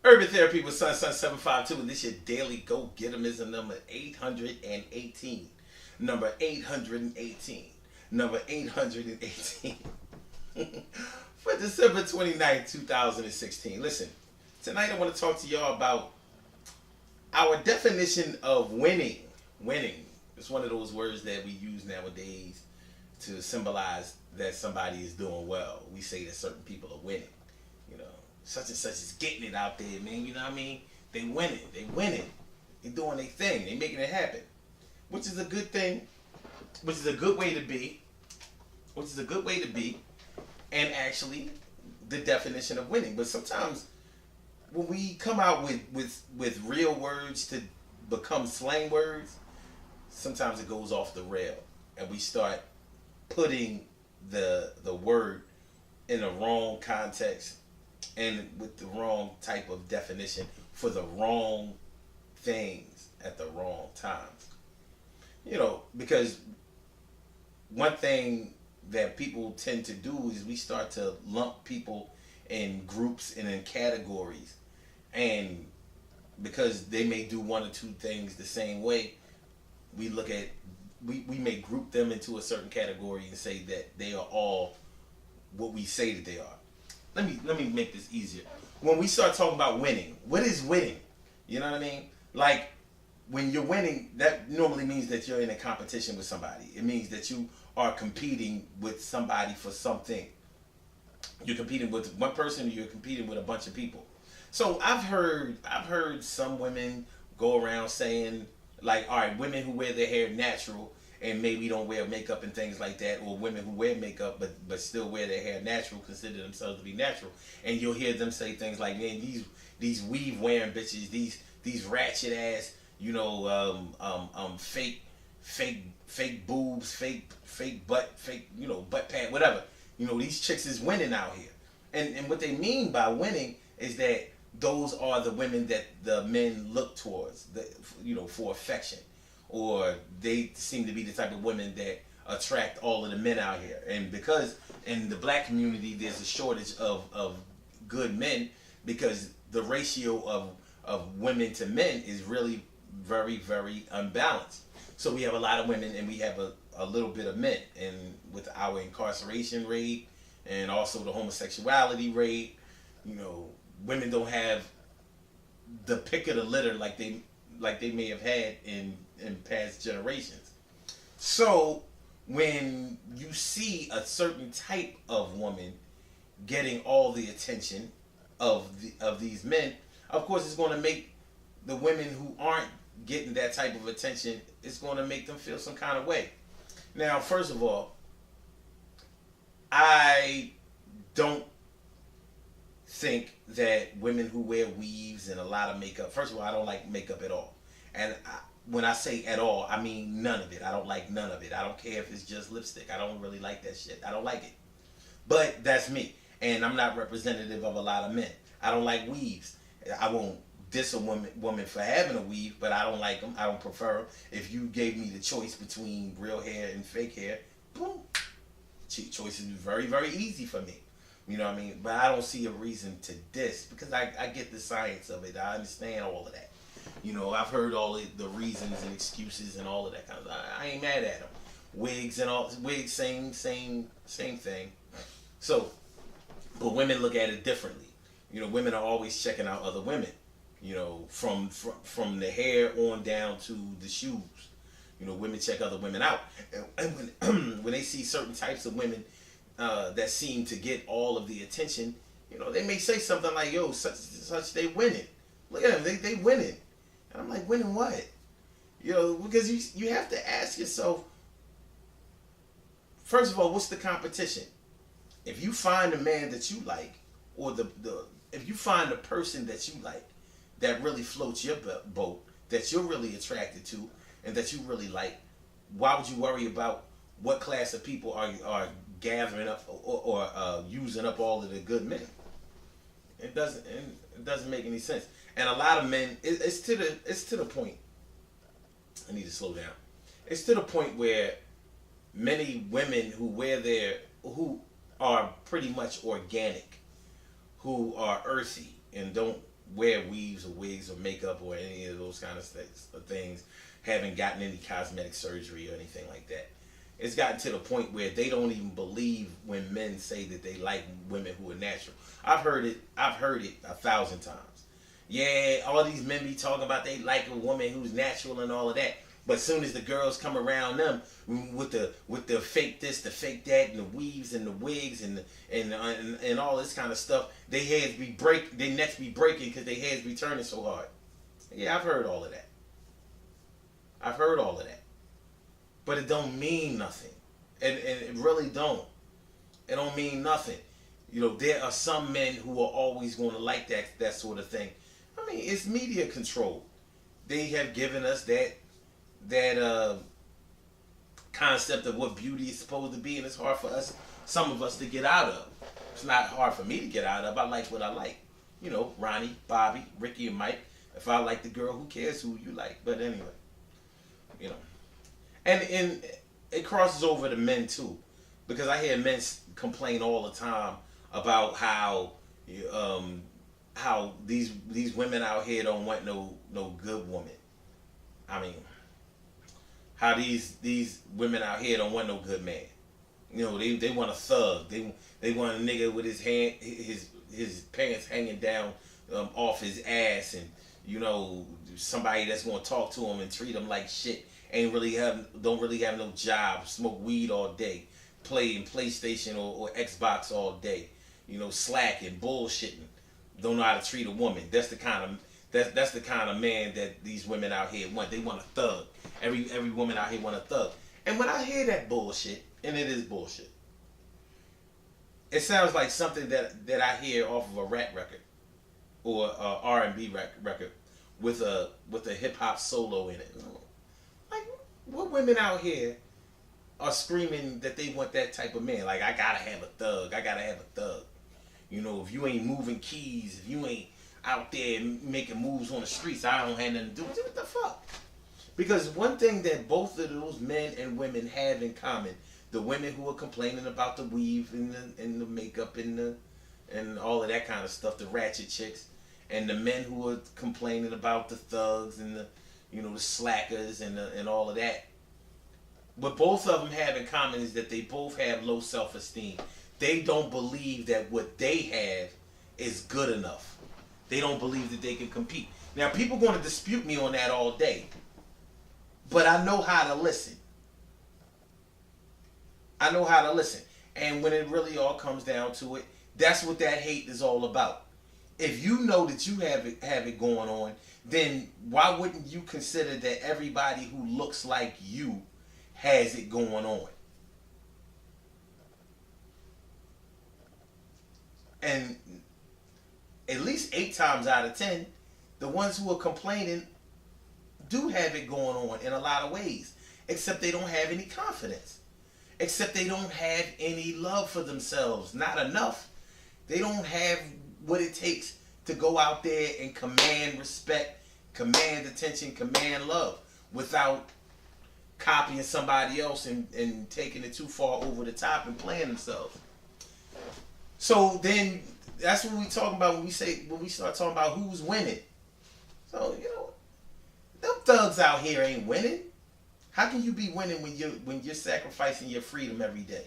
Urban Therapy with Sun 752, and this your daily go getterism number 818. Number 818. Number 818. For December 29th, 2016. Listen, tonight I want to talk to y'all about our definition of winning. Winning. It's one of those words that we use nowadays to symbolize that somebody is doing well. We say that certain people are winning. You know, such and such is getting it out there, man. You know what I mean? They winning. They winning. They doing their thing. They making it happen. Which is a good thing. Which is a good way to be. Which is a good way to be. And actually, the definition of winning. But sometimes, when we come out with real words to become slang words, sometimes it goes off the rail. And we start putting the word in the wrong context and with the wrong type of definition for the wrong things at the wrong times. You know, because one thing that people tend to do is we start to lump people in groups and in categories, and because they may do one or two things the same way, we look at we may group them into a certain category and say that they are all what we say that they are. Let me make this easier. When we start talking about winning, what is winning? You know what I mean? Like, when you're winning, that normally means that you're in a competition with somebody. It means that you are competing with somebody for something. You're competing with one person, or you're competing with a bunch of people. So I've heard some women go around saying, like, all right, women who wear their hair natural and maybe don't wear makeup and things like that, or women who wear makeup but still wear their hair natural, consider themselves to be natural. And you'll hear them say things like, man, these weave wearing bitches, these ratchet ass, you know, fake boobs, fake butt, fake, you know, butt pad, whatever. You know, these chicks is winning out here. And what they mean by winning is that those are the women that the men look towards, you know, for affection. Or they seem to be the type of women that attract all of the men out here. And because in the black community there's a shortage of good men, because the ratio of women to men is really very, very unbalanced. So we have a lot of women and we have a little bit of men. And with our incarceration rate and also the homosexuality rate, you know, women don't have the pick of the litter like they may have had in past generations. So when you see a certain type of woman getting all the attention of these men, of course it's going to make the women who aren't getting that type of attention, it's going to make them feel some kind of way. Now, first of all, I don't think that women who wear weaves and a lot of makeup, first of all, I don't like makeup at all. And when I say at all, I mean none of it. I don't like none of it. I don't care if it's just lipstick. I don't really like that shit. I don't like it. But that's me. And I'm not representative of a lot of men. I don't like weaves. I won't diss a woman for having a weave, but I don't like them. I don't prefer them. If you gave me the choice between real hair and fake hair, boom. Choice is very, very easy for me. You know what I mean? But I don't see a reason to diss, because I get the science of it. I understand all of that. You know, I've heard all the reasons and excuses and all of that kind of stuff. I ain't mad at them. Wigs and all, wigs, same thing. So, but women look at it differently. You know, women are always checking out other women. You know, from the hair on down to the shoes. You know, women check other women out. And when they see certain types of women that seem to get all of the attention, you know, they may say something like, yo, such they winning. Look at them, they winning. And I'm like, winning what? You know, because you have to ask yourself, first of all, what's the competition? If you find a man that you like, or if you find a person that you like, that really floats your boat, that you're really attracted to, and that you really like, why would you worry about what class of people are gathering up or using up all of the good men? It doesn't make any sense. And a lot of men, it's to the point. I need to slow down. It's to the point where many women who are pretty much organic, who are earthy and don't wear weaves or wigs or makeup or any of those kind of things, haven't gotten any cosmetic surgery or anything like that. It's gotten to the point where they don't even believe when men say that they like women who are natural. I've heard it. I've heard it 1,000 times. Yeah, all these men be talking about they like a woman who's natural and all of that. But as soon as the girls come around them with the fake this, the fake that, and the weaves and the wigs and all this kind of stuff, their necks be breaking because their heads be turning so hard. Yeah, I've heard all of that. I've heard all of that. But it don't mean nothing. And it really don't. It don't mean nothing. You know, there are some men who are always going to like that sort of thing. I mean, it's media control. They have given us that concept of what beauty is supposed to be, and it's hard for some of us to get out of. It's not hard for me to get out of. I like what I like. You know, Ronnie, Bobby, Ricky, and Mike. If I like the girl, who cares who you like? But anyway, you know. And it crosses over to men too, because I hear men complain all the time about how these women out here don't want no good woman. I mean, how these women out here don't want no good man. You know, they want a thug. They want a nigga with his pants hanging down off his ass, and you know, somebody that's gonna talk to him and treat him like shit. Don't really have no job, smoke weed all day, play in PlayStation or Xbox all day, you know, slacking, bullshitting, don't know how to treat a woman. That's the kind of man that these women out here want. They want a thug. Every woman out here want a thug. And when I hear that bullshit, and it is bullshit, it sounds like something that I hear off of a rap record or a R&B record with a hip hop solo in it. Like, what women out here are screaming that they want that type of man? Like, I gotta have a thug. I gotta have a thug. You know, if you ain't moving keys, if you ain't out there making moves on the streets, I don't have nothing to do with it. What the fuck? Because one thing that both of those men and women have in common, the women who are complaining about the weave and the makeup and all of that kind of stuff, the ratchet chicks, and the men who are complaining about the thugs and the slackers and all of that. What both of them have in common is that they both have low self-esteem. They don't believe that what they have is good enough. They don't believe that they can compete. Now, people are going to dispute me on that all day. But I know how to listen. I know how to listen. And when it really all comes down to it, that's what that hate is all about. If you know that you have it going on, then why wouldn't you consider that everybody who looks like you has it going on? And at least 8 times out of 10, the ones who are complaining do have it going on in a lot of ways. Except they don't have any confidence. Except they don't have any love for themselves. Not enough. They don't have what it takes to go out there and command respect, command attention, command love without copying somebody else and taking it too far over the top and playing themselves. So then that's what we talking about when we start talking about who's winning. So, you know, them thugs out here ain't winning. How can you be winning when you're sacrificing your freedom every day?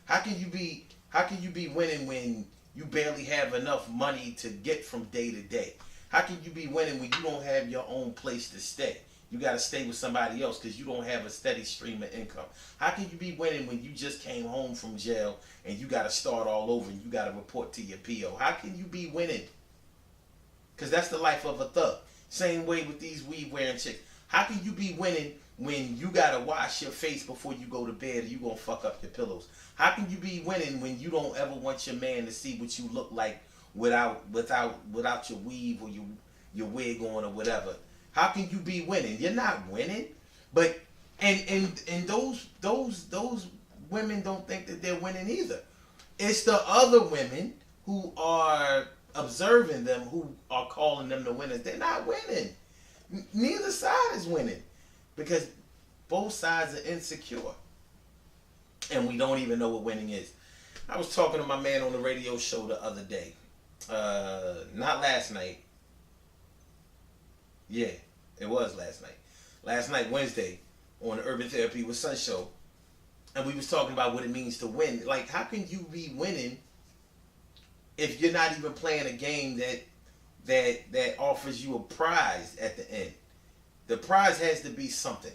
How can you be winning when you barely have enough money to get from day to day? How can you be winning when you don't have your own place to stay? You got to stay with somebody else because you don't have a steady stream of income. How can you be winning when you just came home from jail and you got to start all over and you got to report to your PO? How can you be winning? Because that's the life of a thug. Same way with these weave wearing chicks. How can you be winning when you got to wash your face before you go to bed or you going to fuck up your pillows? How can you be winning when you don't ever want your man to see what you look like without your weave or your wig on or whatever? How can you be winning? You're not winning. But and those women don't think that they're winning either. It's the other women who are observing them who are calling them the winners. They're not winning. Neither side is winning because both sides are insecure. And we don't even know what winning is. I was talking to my man on the radio show the other day. Not last night. Yeah, it was last night. Last night, Wednesday, on the Urban Therapy with Sun show, and we was talking about what it means to win. Like, how can you be winning if you're not even playing a game that offers you a prize at the end? The prize has to be something.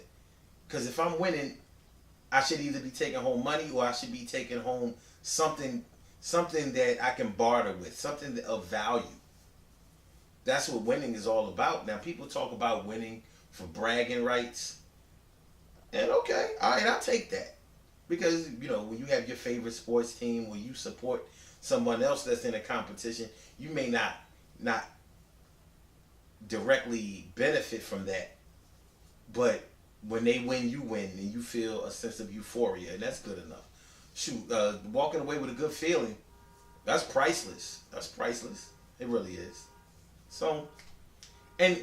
Because if I'm winning, I should either be taking home money or I should be taking home something that I can barter with, something of value. That's what winning is all about. Now, people talk about winning for bragging rights. And okay, all right, I'll take that. Because, when you have your favorite sports team or you support someone else that's in a competition, you may not directly benefit from that. But when they win, you win, and you feel a sense of euphoria, and that's good enough. Shoot, walking away with a good feeling, that's priceless. That's priceless. It really is. So, and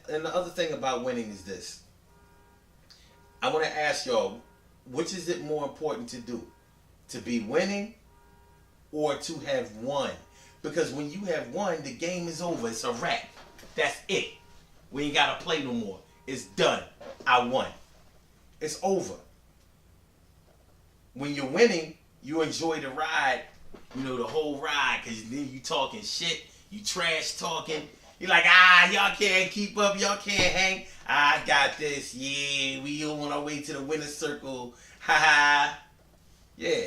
the other thing about winning is this. I want to ask y'all, which is it more important to do? To be winning or to have won? Because when you have won, the game is over. It's a wrap. That's it. We ain't got to play no more. It's done. I won. It's over. When you're winning, you enjoy the ride, the whole ride, because then you talking shit, you trash talking. You're like, y'all can't keep up, y'all can't hang. I got this, yeah, we on our way to the winner's circle, ha. Yeah,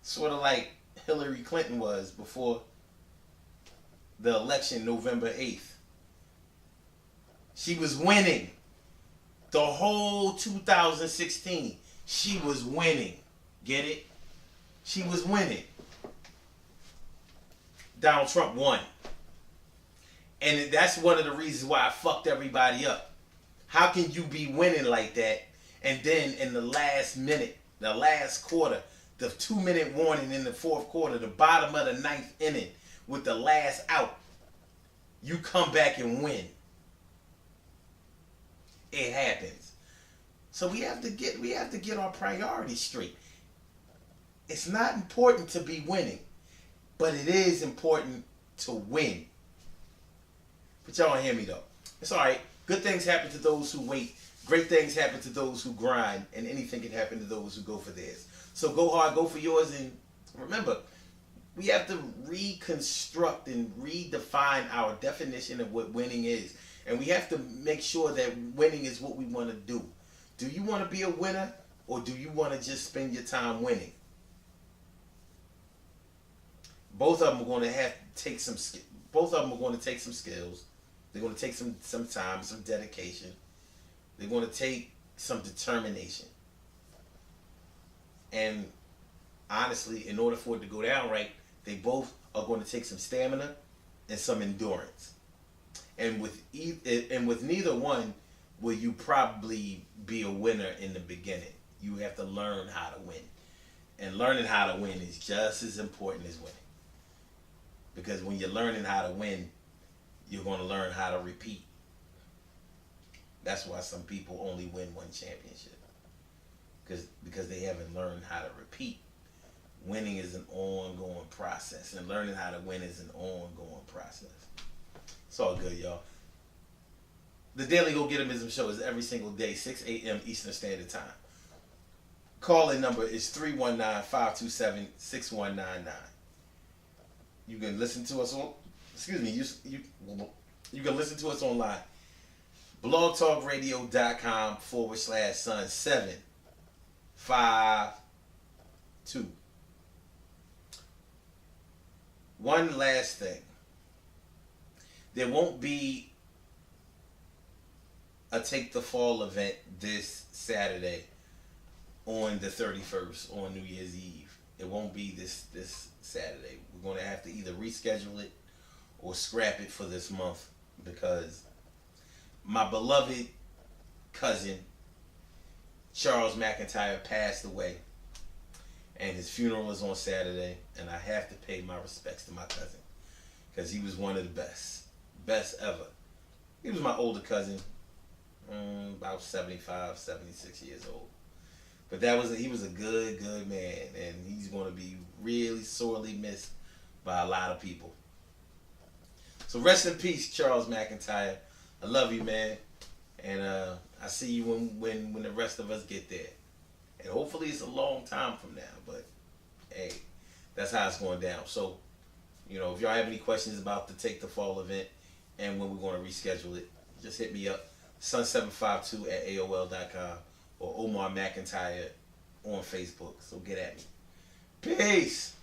sort of like Hillary Clinton was before the election November 8th. She was winning. The whole 2016, she was winning. Get it? She was winning. Donald Trump won. And that's one of the reasons why I fucked everybody up. How can you be winning like that, and then in the last minute, the last quarter, the 2-minute warning in the fourth quarter, the bottom of the ninth inning, with the last out, you come back and win? It happens. So we have to get our priorities straight. It's not important to be winning, but it is important to win. But y'all don't hear me though. It's alright. Good things happen to those who wait. Great things happen to those who grind, and anything can happen to those who go for theirs. So go hard, go for yours, and remember, we have to reconstruct and redefine our definition of what winning is. And we have to make sure that winning is what we want to do. Do you want to be a winner, or do you want to just spend your time winning? Both of them are going to have to take some. Both of them are going to take some skills. They're going to take some time, some dedication. They're going to take some determination. And honestly, in order for it to go down right, they both are going to take some stamina and some endurance. And with neither one will you probably be a winner in the beginning. You have to learn how to win. And learning how to win is just as important as winning. Because when you're learning how to win, you're going to learn how to repeat. That's why some people only win one championship. Because they haven't learned how to repeat. Winning is an ongoing process, and learning how to win is an ongoing process. It's all good, y'all. The Daily Go Getimism Show is every single day, 6 a.m. Eastern Standard Time. Call-in number is 319-527-6199. You can listen to us on, you can listen to us online. blogtalkradio.com/Sun752. One last thing. There won't be a Take the Fall event this Saturday on the 31st, on New Year's Eve. It won't be this Saturday. We're going to have to either reschedule it or scrap it for this month, because my beloved cousin Charles McIntyre passed away, and his funeral is on Saturday, and I have to pay my respects to my cousin, because he was one of the best ever. He was my older cousin, about 75, 76 years old. But he was a good man, and he's going to be really sorely missed by a lot of people. So rest in peace, Charles McIntyre. I love you, man. And I see you when the rest of us get there. And hopefully it's a long time from now. But hey, that's how it's going down. So, if y'all have any questions about the Take the Fall event and when we're going to reschedule it, just hit me up. Sun752 at AOL.com or Omar McIntyre on Facebook. So get at me. Peace.